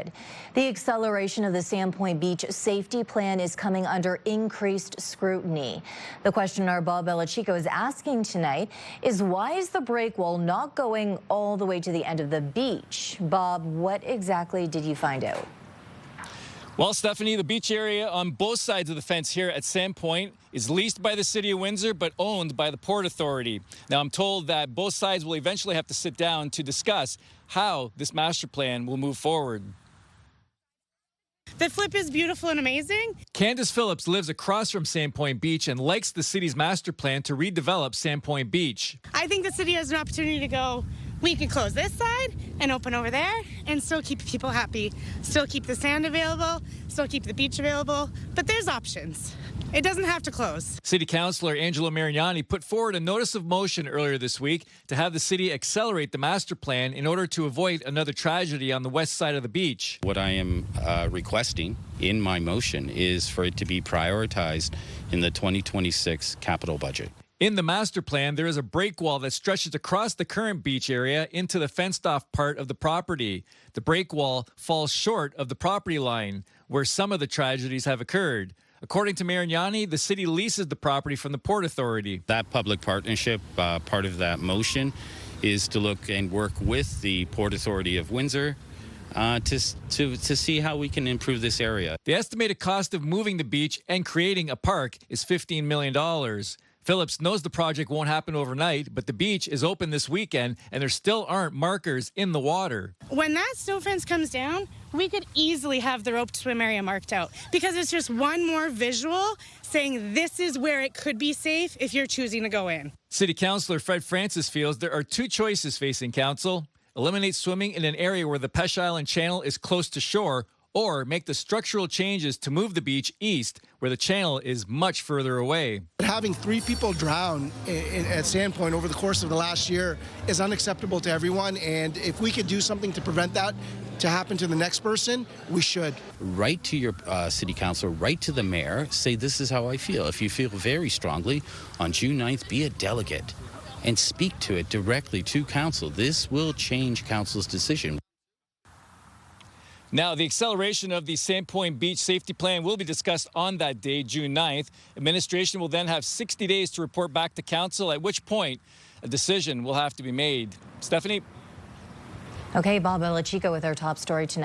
neighborhood. The acceleration of the Sandpoint Beach safety plan is coming under increased scrutiny. The question our Bob Bellacicco is asking tonight is, why is the break wall not going all the way to the end of the beach? Bob, what exactly did you find out? Well, Stephanie, the beach area on both sides of the fence here at Sandpoint is leased by the city of Windsor but owned by the Port Authority. Now, I'm told that both sides will eventually have to sit down to discuss how this master plan will move forward. The flip is beautiful and amazing. Candace Phillips lives across from Sandpoint Beach and likes the city's master plan to redevelop Sandpoint Beach. I think the city has an opportunity to go, we could close this side and open over there and still keep people happy, still keep the sand available, still keep the beach available, but there's options. It doesn't have to close. City Councilor Angelo Marignani put forward a notice of motion earlier this week to have the city accelerate the master plan in order to avoid another tragedy on the west side of the beach. What I am requesting in my motion is for it to be prioritized in the 2026 capital budget. In the master plan, there is a break wall that stretches across the current beach area into the fenced-off part of the property. The break wall falls short of the property line, where some of the tragedies have occurred. According to Marignani, the city leases the property from the Port Authority. That public partnership, part of that motion, is to look and work with the Port Authority of Windsor to see how we can improve this area. The estimated cost of moving the beach and creating a park is $15 million. Phillips knows the project won't happen overnight, but the beach is open this weekend and there still aren't markers in the water. When that snow fence comes down, we could easily have the rope swim area marked out, because it's just one more visual saying this is where it could be safe if you're choosing to go in. City Councilor Fred Francis feels there are two choices facing council: eliminate swimming in an area where the Peche Island Channel is close to shore, or make the structural changes to move the beach east, where the channel is much further away. Having 3 people drown at Sandpoint over the course of the last year is unacceptable to everyone, and if we could do something to prevent that to happen to the next person, we should. Write to your city councilor, write to the mayor, say this is how I feel. If you feel very strongly, on June 9th, be a delegate and speak to it directly to council. This will change council's decision. Now, the acceleration of the Sandpoint Beach safety plan will be discussed on that day, June 9th. Administration will then have 60 days to report back to council, at which point a decision will have to be made. Stephanie? Okay, Bob Bellacicco with our top story tonight.